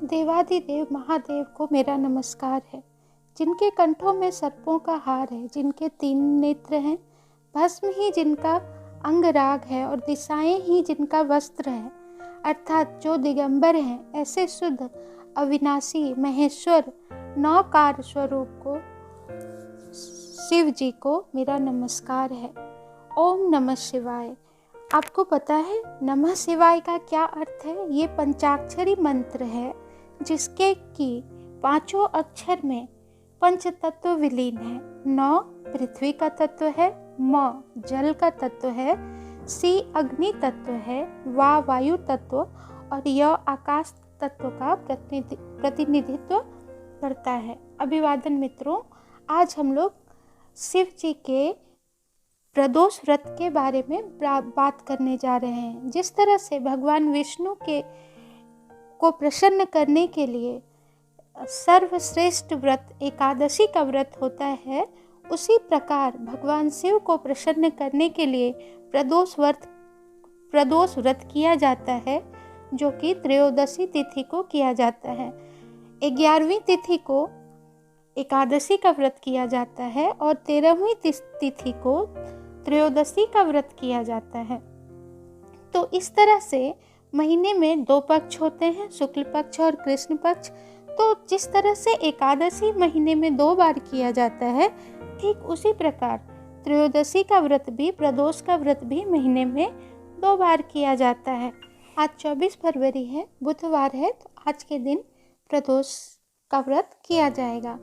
देवाधिदेव महादेव को मेरा नमस्कार है, जिनके कंठों में सर्पों का हार है, जिनके 3 नेत्र हैं, भस्म ही जिनका अंगराग है और दिशाएं ही जिनका वस्त्र है, अर्थात जो दिगंबर हैं, ऐसे शुद्ध अविनाशी महेश्वर नौकार स्वरूप को शिव जी को मेरा नमस्कार है। ओम नमः शिवाय। आपको पता है नमः शिवाय का क्या अर्थ है? ये पंचाक्षरी मंत्र है जिसके कि 5 अक्षर में पंच तत्व विलीन है। 9 पृथ्वी का तत्व है, म जल का तत्व है, सी अग्नि तत्व है, वा वायु तत्व और य आकाश तत्व का प्रतिनिधित्व करता है। अभिवादन मित्रों, आज हम लोग शिव जी के प्रदोष व्रत के बारे में बात करने जा रहे हैं। जिस तरह से भगवान विष्णु को प्रसन्न करने के लिए सर्वश्रेष्ठ व्रत एकादशी का व्रत होता है, उसी प्रकार भगवान शिव को प्रसन्न करने के लिए प्रदोष व्रत किया जाता है, जो कि त्रयोदशी तिथि को किया जाता है। 11वीं तिथि को एकादशी का व्रत किया जाता है और 13वीं तिथि को त्रयोदशी का व्रत किया जाता है। तो इस तरह से महीने में 2 पक्ष होते हैं, शुक्ल पक्ष और कृष्ण पक्ष। तो जिस तरह से एकादशी महीने में 2 बार किया जाता है, ठीक उसी प्रकार त्रयोदशी का व्रत भी, प्रदोष का व्रत भी महीने में 2 बार किया जाता है। आज 24 फरवरी है, बुधवार है, तो आज के दिन प्रदोष का व्रत किया जाएगा।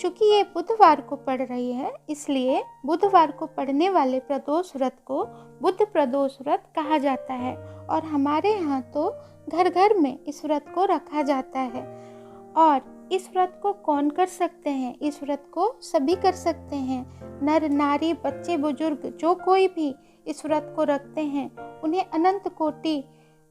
चूँकि ये बुधवार को पड़ रही है, इसलिए बुधवार को पड़ने वाले प्रदोष व्रत को बुध प्रदोष व्रत कहा जाता है। और हमारे यहाँ तो घर घर में इस व्रत को रखा जाता है। और इस व्रत को कौन कर सकते हैं? इस व्रत को सभी कर सकते हैं, नर नारी बच्चे बुजुर्ग, जो कोई भी इस व्रत को रखते हैं, उन्हें अनंत कोटि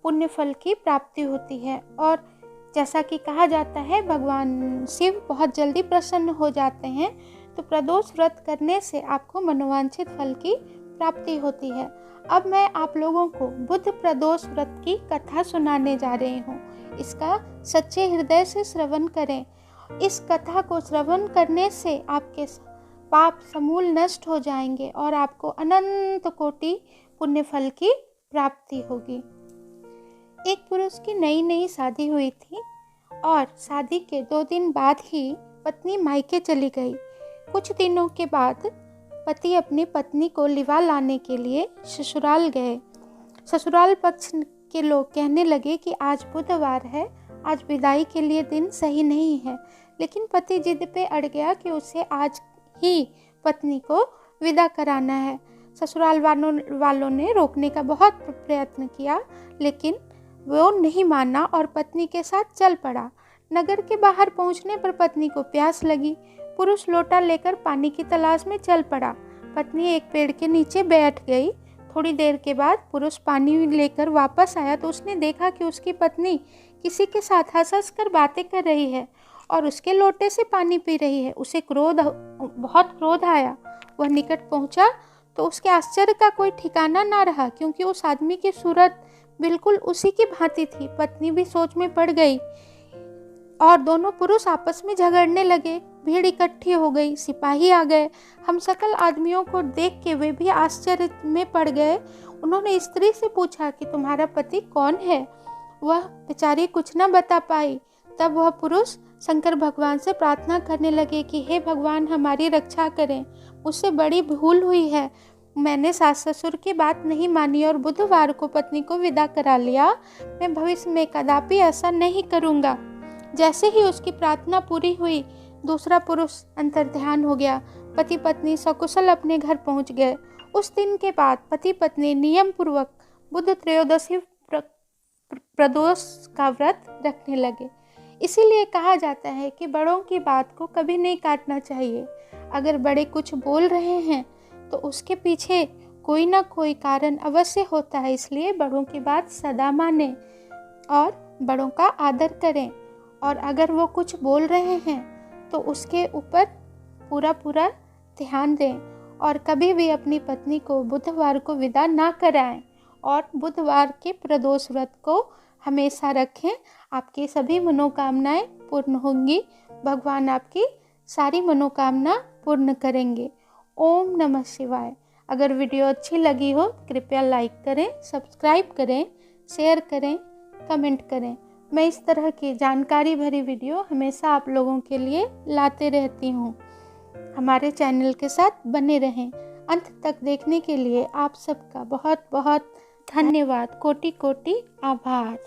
पुण्य फल की प्राप्ति होती है। और जैसा कि कहा जाता है, भगवान शिव बहुत जल्दी प्रसन्न हो जाते हैं, तो प्रदोष व्रत करने से आपको मनोवांछित फल की प्राप्ति होती है। अब मैं आप लोगों को बुध प्रदोष व्रत की कथा सुनाने जा रही हूँ। इसका सच्चे हृदय से श्रवण करें। इस कथा को श्रवण करने से आपके पाप समूल नष्ट हो जाएंगे और आपको अनंत कोटि पुण्य फल की प्राप्ति होगी। एक पुरुष की नई नई शादी हुई थी और शादी के 2 दिन बाद ही पत्नी मायके चली गई। कुछ दिनों के बाद पति अपनी पत्नी को लिवा लाने के लिए ससुराल गए। ससुराल पक्ष के लोग कहने लगे कि आज बुधवार है, आज विदाई के लिए दिन सही नहीं है। लेकिन पति जिद पे अड़ गया कि उसे आज ही पत्नी को विदा कराना है। ससुराल वालों ने रोकने का बहुत प्रयत्न किया, लेकिन वो नहीं माना और पत्नी के साथ चल पड़ा। नगर के बाहर पहुंचने पर पत्नी को प्यास लगी। पुरुष लोटा लेकर पानी की तलाश में चल पड़ा। पत्नी एक पेड़ के नीचे बैठ गई। थोड़ी देर के बाद पुरुष पानी लेकर वापस आया तो उसने देखा कि उसकी पत्नी किसी के साथ हंस कर बातें कर रही है और उसके लोटे से पानी पी रही है। उसे बहुत क्रोध आया। वह निकट पहुंचा तो उसके आश्चर्य का कोई ठिकाना ना रहा, क्योंकि उस आदमी की सूरत बिल्कुल उसी की भांति थी। पत्नी भी सोच में पड़ गई और दोनों पुरुष आपस में झगड़ने लगे। भीड़ इकट्ठी हो गई, सिपाही आ गए। हम सकल आदमियों को देख के वे भी आश्चर्य में पड़ गए। उन्होंने स्त्री से पूछा कि तुम्हारा पति कौन है? वह बेचारी कुछ न बता पाई। तब वह पुरुष शंकर भगवान से प्रार्थना करने लगे कि हे भगवान, हमारी रक्षा करें, मुझसे बड़ी भूल हुई है। मैंने सास ससुर की बात नहीं मानी और बुधवार को पत्नी को विदा करा लिया। मैं भविष्य में कदापि ऐसा नहीं करूँगा। जैसे ही उसकी प्रार्थना पूरी हुई, दूसरा पुरुष अंतर्ध्यान हो गया। पति पत्नी सकुशल अपने घर पहुँच गए। उस दिन के बाद पति पत्नी नियम पूर्वक बुध त्रयोदशी प्रदोष का व्रत रखने लगे। इसीलिए कहा जाता है कि बड़ों की बात को कभी नहीं काटना चाहिए। अगर बड़े कुछ बोल रहे हैं तो उसके पीछे कोई ना कोई कारण अवश्य होता है। इसलिए बड़ों की बात सदा मानें और बड़ों का आदर करें। और अगर वो कुछ बोल रहे हैं तो उसके ऊपर पूरा ध्यान दें और कभी भी अपनी पत्नी को बुधवार को विदा ना कराएं और बुधवार के प्रदोष व्रत को हमेशा रखें। आपकी सभी मनोकामनाएं पूर्ण होंगी। भगवान आपकी सारी मनोकामना पूर्ण करेंगे। ओम नमः शिवाय। अगर वीडियो अच्छी लगी हो कृपया लाइक करें, सब्सक्राइब करें, शेयर करें, कमेंट करें। मैं इस तरह की जानकारी भरी वीडियो हमेशा आप लोगों के लिए लाते रहती हूँ। हमारे चैनल के साथ बने रहें। अंत तक देखने के लिए आप सबका बहुत बहुत धन्यवाद। कोटि कोटि आभार।